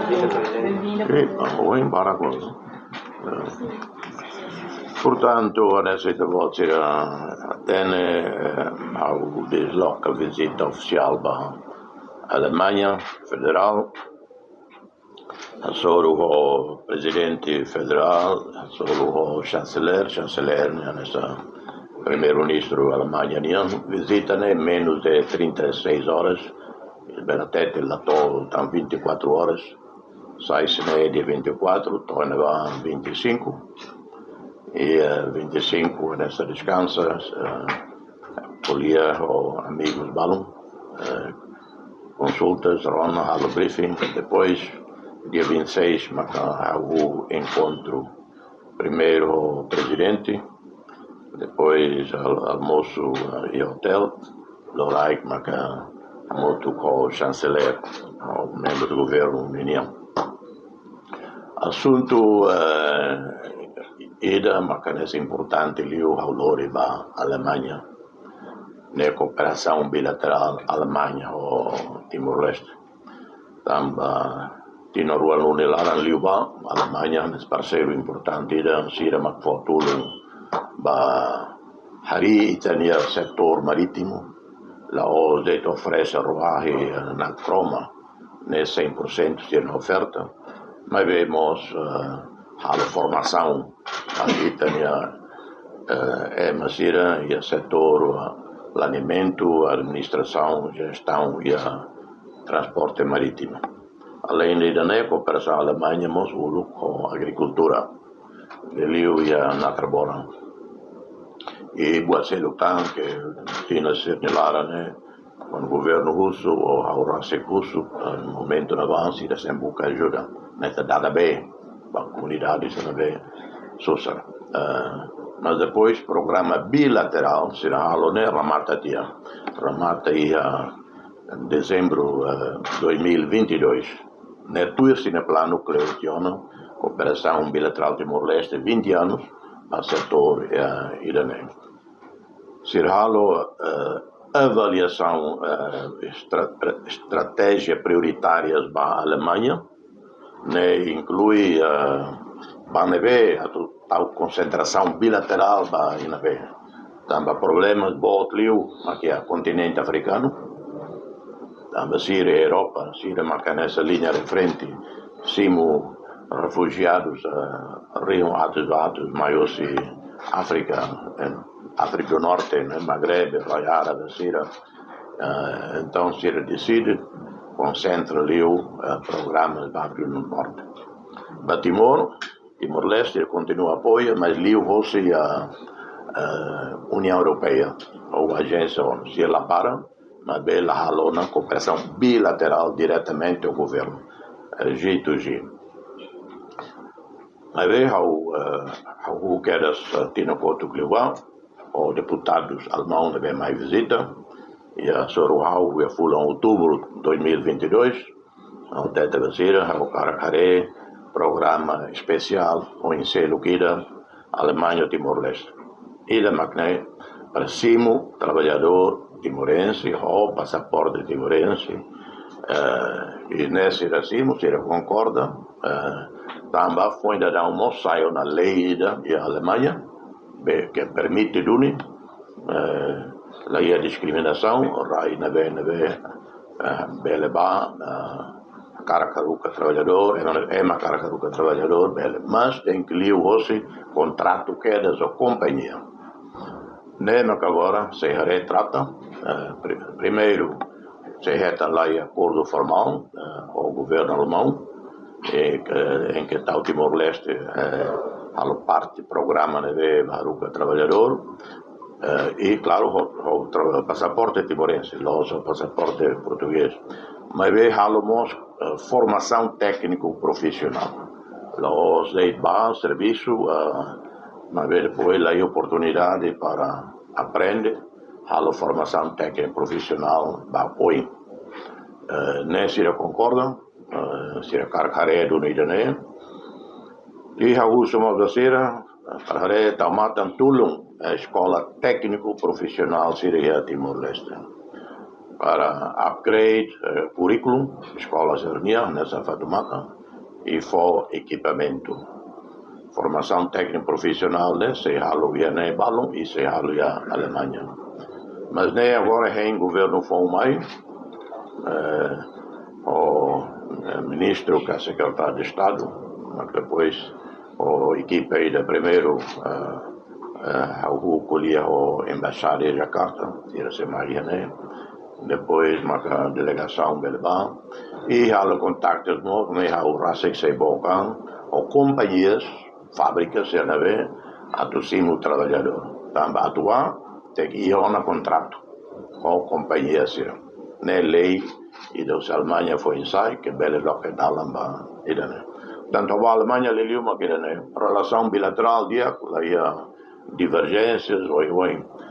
Bem baracoso. Portanto, adesso atene au desloca visita oficial ba Alemanha Federal, solo o presidente federal, solo o chanceler nessa primeiro-ministro Alemanha visita menos de 36 horas, até lá estão 24 horas, sai-se de 24, torna a 25, e 25 nessa descansa, polia o amigos balão, consultas, rona, halo briefing, depois dia 26 marca o encontro, primeiro o presidente, depois almoço e hotel, Loraik marca muito com o chanceler, o membro do governo União. Assunto ida macanese importante ali o valor da Alemanha, na cooperação bilateral Alemanha ou Timor-Leste. Tamba tino ruang unilaran liuba Alemanha nes parceiro importante da sira makfotulung ba hari itania setor marítimo la OZE oferece ruahi na croma ne 100% sira oferta, mas vemos a formação a itania masira e setor planeamento, administração, gestão e transporte marítimo. Além da cooperação Alemanha, nós com agricultura, Liu e a carbona. E buat selutan que tinha ser nelara com o governo russo ou a Rússia russo, no momento de avanço, da sempre busca ajuda nessa dada bem, a comunidade se não vê social. Mas depois programa bilateral será a Ramata em dezembro de 2022. Netuir-se no plano cleustiano, cooperação bilateral Timor-Leste, 20 anos, a setor iranês. Será a avaliação estratégia prioritárias da Alemanha, inclui a concentração bilateral da INAB. Também problemas botliu aqui no continente africano, também Síria e Europa, Síria marca nessa linha de frente, simo refugiados, Rio atos maiores África do Norte, Maghreb, Raiara da Síria. Então Síria decide, concentra ali o programa do África do Norte. Para Timor-Leste continua a apoio, mas ali você a União Europeia ou a agência ONU, se ela para, mas ela halou na cooperação bilateral diretamente ao governo, G2G. Mas veja o que era Tino Couto Clivá, os deputados alemães devem mais visita, e a Soruhau e Fula em outubro de 2022, a Teta Vacira, o Caracare, programa especial, o ensino que da Alemanha Timor-Leste. E da Macné, para cima, trabalhador timorense, ou passaporte timorense, e nesse racimo, se ele concorda, também foi dado um moçaio na lei da Alemanha, que permite a discriminação, rai na beleba, caracaruca trabalhador, é uma caracaruca trabalhador, mas tem que ler o contrato que é da companhia. Nemo que agora se retrata, primeiro se reta lá em acordo formal ao governo alemão, em que está o Timor-Leste a parte programa de Baruca trabalhador, e claro o passaporte timorense, o passaporte português, mas halomos formação técnico profissional, os de base serviço, mas depois lá a oportunidade para aprender a formação técnica profissional da OI. Nesse concordam, se a carreira do Nidané, e a última vez para Tamatan Tulung, a escola técnico profissional Síria Timor-Leste. para upgrade currículo, escola sernia nessa Fatoumata, e for equipamento. Formação técnica profissional, né? Se halo via ne balon e se halo via Alemanha. Mas nem agora em governo foi mais, o ministro que é secretário de Estado, mas depois o equipe de primeiro o colhia o embaixada de Jakarta, tira-se Maria, né? Depois uma delegação beleba e há contactos novos, né? Há o Rasek Seibokan, ou companhias, fábricas, se não vê, atuam o trabalhador. Também atuar, tem que ir a um contrato com companhias, né? Lei e dos Alemanha foi ensaio, que bela loca da lamba, né? Tanto a Alemanha lhe uma que né? Relação bilateral dia, lá ia divergências ou